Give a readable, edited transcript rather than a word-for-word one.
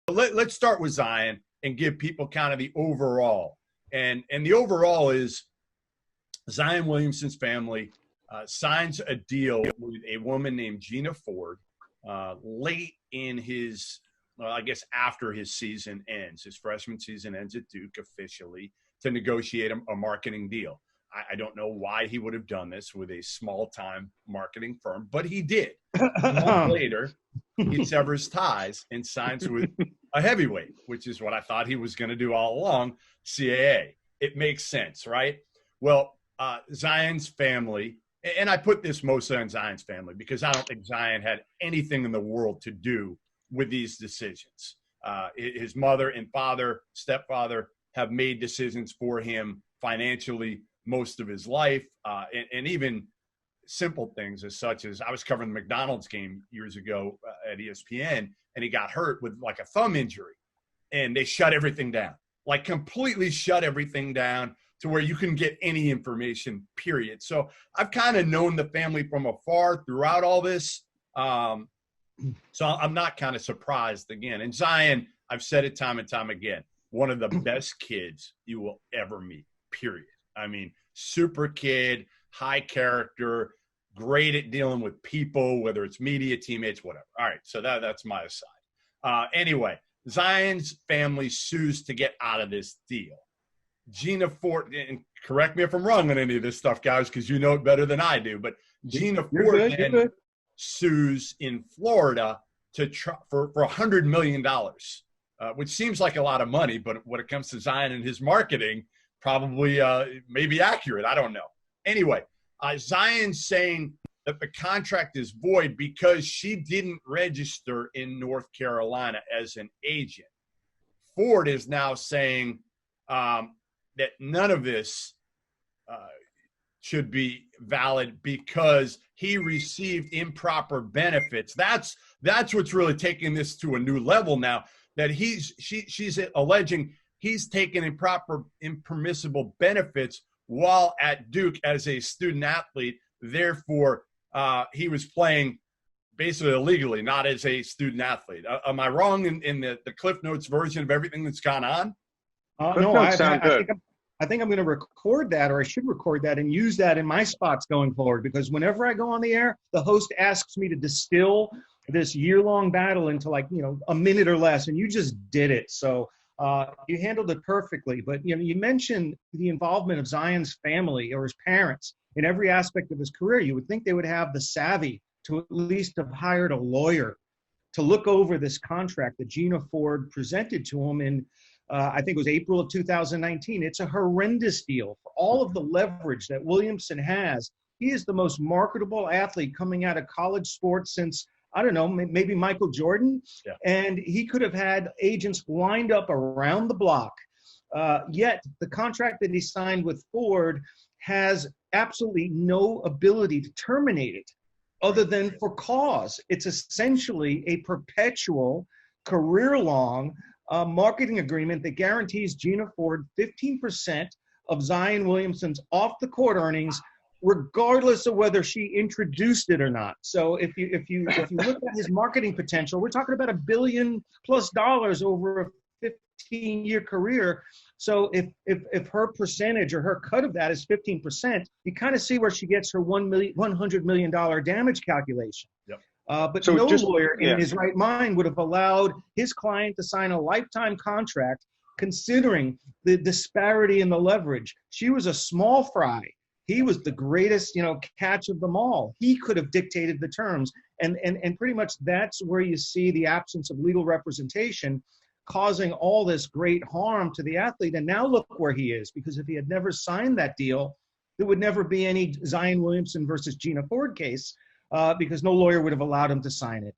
Let's start with Zion and give people kind of the overall. And the overall is Zion Williamson's family signs a deal with a woman named Gina Ford late in his, well, I guess after his season ends. His freshman season ends at Duke officially to negotiate a marketing deal. I don't know why he would have done this with a small-time marketing firm, but he did. A month later, he severs ties and signs with a heavyweight, which is what I thought he was going to do all along, CAA. It makes sense, right? Well, Zion's family, and I put this mostly on Zion's family because I don't think Zion had anything in the world to do with these decisions. His mother and father, stepfather, have made decisions for him financially most of his life, and even simple things as such as I was covering the McDonald's game years ago at ESPN, and he got hurt with like a thumb injury, and they shut everything down, like completely shut everything down to where you can get any information, period. So I've kind of known the family from afar throughout all this. So I'm not kind of surprised again. And Zion, I've said it time and time again, one of the best kids you will ever meet, period. I mean, super kid, high character, great at dealing with people, whether it's media, teammates, whatever. All right, so that's my aside. Anyway, Zion's family sues to get out of this deal. Gina Ford, and correct me if I'm wrong on any of this stuff, guys, because you know it better than I do, but Gina Ford then sues in Florida for $100 million, which seems like a lot of money, but when it comes to Zion and his marketing, probably may be accurate. I don't know. Anyway, Zion's saying that the contract is void because she didn't register in North Carolina as an agent. Ford is now saying that none of this should be valid because he received improper benefits. That's what's really taking this to a new level now, that she's alleging he's taken impermissible benefits while at Duke as a student athlete. Therefore, he was playing basically illegally, not as a student athlete. Am I wrong in the Cliff Notes version of everything that's gone on? No, I think I'm going to record that, or I should record that and use that in my spots going forward, because whenever I go on the air, the host asks me to distill this year-long battle into a minute or less, and you just did it. So you handled it perfectly. But you mentioned the involvement of Zion's family or his parents in every aspect of his career. You would think they would have the savvy to at least have hired a lawyer to look over this contract that Gina Ford presented to him in I think it was April of 2019. It's a horrendous deal for all of the leverage that Williamson has. He is the most marketable athlete coming out of college sports since, I don't know, maybe Michael Jordan. Yeah. And he could have had agents lined up around the block. Yet the contract that he signed with Ford has absolutely no ability to terminate it other than for cause. It's essentially a perpetual, career-long marketing agreement that guarantees Gina Ford 15% of Zion Williamson's off-the-court earnings, regardless of whether she introduced it or not. So if you look at his marketing potential, we're talking about $1 billion+ over a 15-year career. So if her percentage or her cut of that is 15%, you kind of see where she gets her $100 million damage calculation. Yep. But so no lawyer in his right mind would have allowed his client to sign a lifetime contract, considering the disparity in the leverage. She was a small fry. He was the greatest, catch of them all. He could have dictated the terms. And pretty much that's where you see the absence of legal representation causing all this great harm to the athlete. And now look where he is, because if he had never signed that deal, there would never be any Zion Williamson versus Gina Ford case. Because no lawyer would have allowed him to sign it.